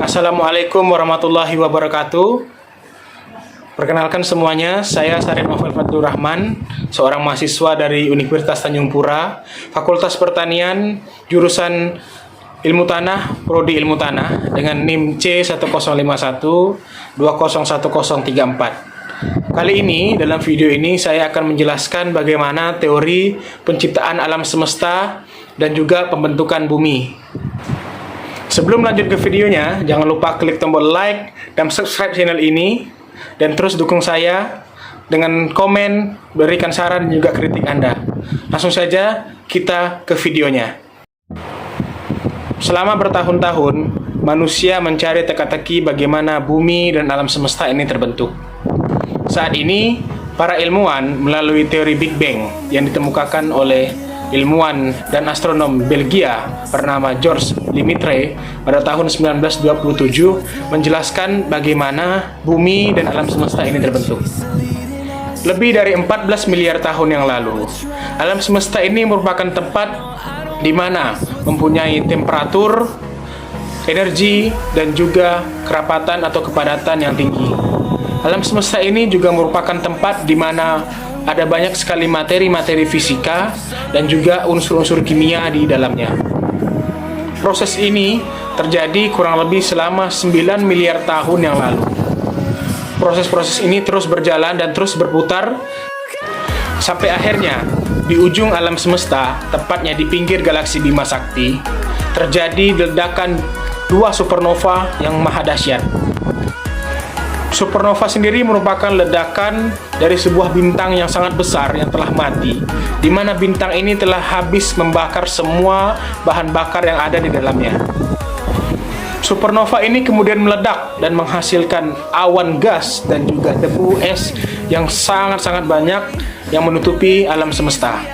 Assalamualaikum warahmatullahi wabarakatuh. Perkenalkan semuanya, saya Sarif Novel Fatur Rahman, seorang mahasiswa dari Universitas Tanjung Pura, Fakultas Pertanian, jurusan Ilmu Tanah, Prodi Ilmu Tanah, dengan NIM C10512011034. Kali ini, dalam video ini, saya akan menjelaskan bagaimana teori penciptaan alam semesta dan juga pembentukan bumi. Sebelum lanjut ke videonya, jangan lupa klik tombol like dan subscribe channel ini, dan terus dukung saya dengan komen, berikan saran dan juga kritik Anda. Langsung saja kita ke videonya. Selama bertahun-tahun, manusia mencari teka-teki bagaimana bumi dan alam semesta ini terbentuk. Saat ini, para ilmuwan melalui teori Big Bang yang ditemukakan oleh ilmuwan dan astronom Belgia bernama Georges Lemaitre pada tahun 1927 menjelaskan bagaimana bumi dan alam semesta ini terbentuk. Lebih dari 14 miliar tahun yang lalu, alam semesta ini merupakan tempat di mana mempunyai temperatur, energi, dan juga kerapatan atau kepadatan yang tinggi. Alam semesta ini juga merupakan tempat di mana ada banyak sekali materi-materi fisika dan juga unsur-unsur kimia di dalamnya. Proses ini terjadi kurang lebih selama 9 miliar tahun yang lalu. Proses-proses ini terus berjalan dan terus berputar sampai akhirnya di ujung alam semesta, tepatnya di pinggir galaksi Bima Sakti, terjadi ledakan dua supernova yang maha dahsyat. Supernova sendiri merupakan ledakan dari sebuah bintang yang sangat besar yang telah mati, di mana bintang ini telah habis membakar semua bahan bakar yang ada di dalamnya. Supernova ini kemudian meledak dan menghasilkan awan gas dan juga debu es yang sangat-sangat banyak yang menutupi alam semesta.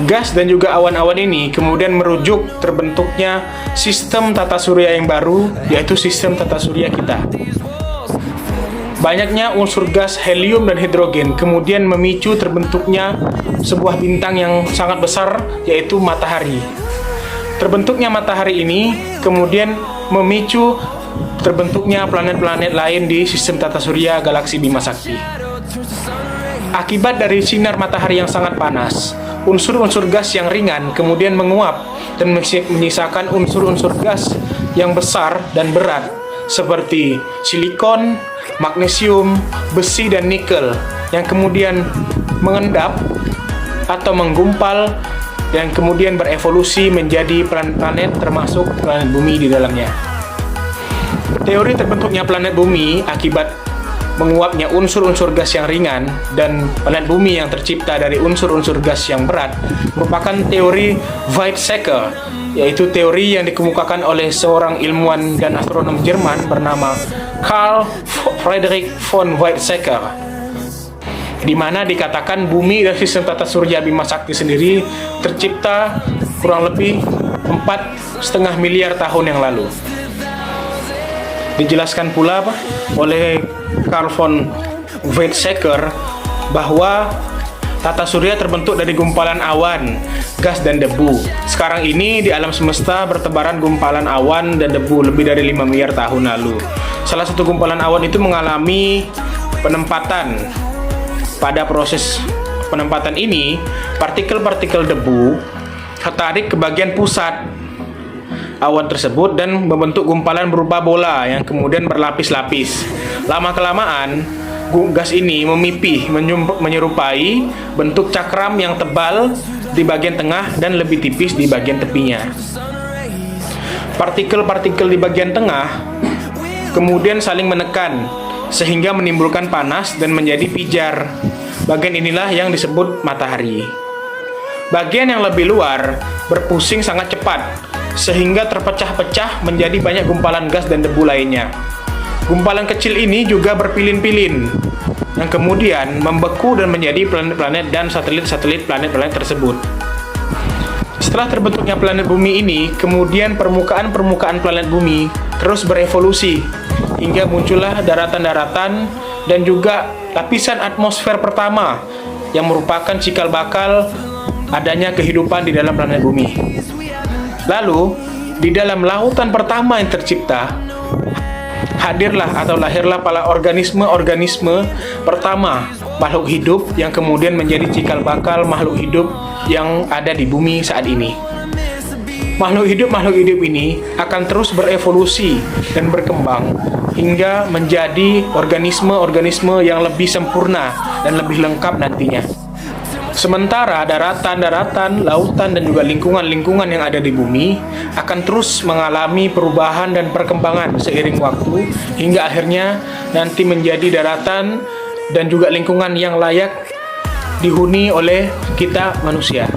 Gas dan juga awan-awan ini kemudian merujuk terbentuknya sistem tata surya yang baru, yaitu sistem tata surya kita. Banyaknya unsur gas helium dan hidrogen kemudian memicu terbentuknya sebuah bintang yang sangat besar, yaitu matahari. Terbentuknya matahari ini kemudian memicu terbentuknya planet-planet lain di sistem tata surya galaksi Bima Sakti. Akibat dari sinar matahari yang sangat panas, unsur-unsur gas yang ringan kemudian menguap dan menyisakan unsur-unsur gas yang besar dan berat seperti silikon, magnesium, besi, dan nikel yang kemudian mengendap atau menggumpal dan kemudian berevolusi menjadi planet-planet termasuk planet bumi di dalamnya. Teori terbentuknya planet bumi akibat menguapnya unsur-unsur gas yang ringan dan planet bumi yang tercipta dari unsur-unsur gas yang berat merupakan teori Weizsäcker, yaitu teori yang dikemukakan oleh seorang ilmuwan dan astronom Jerman bernama Carl Friedrich von Weizsäcker, di mana dikatakan bumi dan sistem tata surya Bima Sakti sendiri tercipta kurang lebih 4,5 miliar tahun yang lalu. Dijelaskan pula oleh Carl von Weizsäcker bahwa tata surya terbentuk dari gumpalan awan, gas, dan debu. Sekarang ini di alam semesta bertebaran gumpalan awan dan debu lebih dari 5 miliar tahun lalu. Salah satu gumpalan awan itu mengalami penempatan. Pada proses penempatan ini, partikel-partikel debu tertarik ke bagian pusat awan tersebut dan membentuk gumpalan berupa bola yang kemudian berlapis-lapis. Lama-kelamaan, gas ini memipih menyerupai bentuk cakram yang tebal di bagian tengah dan lebih tipis di bagian tepinya. Partikel-partikel di bagian tengah kemudian saling menekan sehingga menimbulkan panas dan menjadi pijar. Bagian inilah yang disebut matahari. Bagian yang lebih luar berpusing sangat cepat sehingga terpecah-pecah menjadi banyak gumpalan gas dan debu lainnya. Gumpalan kecil ini juga berpilin-pilin yang kemudian membeku dan menjadi planet-planet dan satelit-satelit planet-planet tersebut. Setelah terbentuknya planet bumi ini, kemudian permukaan planet bumi terus berevolusi hingga muncullah daratan-daratan dan juga lapisan atmosfer pertama yang merupakan cikal bakal adanya kehidupan di dalam planet bumi. Lalu, di dalam lautan pertama yang tercipta, hadirlah atau lahirlah para organisme-organisme pertama makhluk hidup yang kemudian menjadi cikal bakal makhluk hidup yang ada di bumi saat ini. Makhluk hidup ini akan terus berevolusi dan berkembang hingga menjadi organisme-organisme yang lebih sempurna dan lebih lengkap nantinya. Sementara daratan-daratan, lautan, dan juga lingkungan-lingkungan yang ada di bumi akan terus mengalami perubahan dan perkembangan seiring waktu hingga akhirnya nanti menjadi daratan dan juga lingkungan yang layak dihuni oleh kita manusia.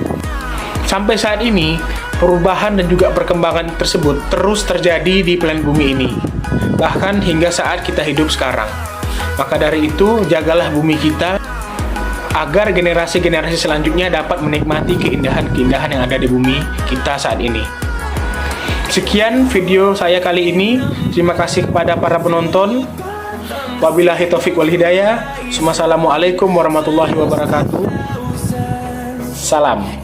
Sampai saat ini, perubahan dan juga perkembangan tersebut terus terjadi di planet bumi ini, bahkan hingga saat kita hidup sekarang. Maka dari itu, jagalah bumi kita agar generasi-generasi selanjutnya dapat menikmati keindahan-keindahan yang ada di bumi kita saat ini. Sekian video saya kali ini. Terima kasih kepada para penonton. Wabillahi taufik wal hidayah. Wassalamualaikum warahmatullahi wabarakatuh. Salam.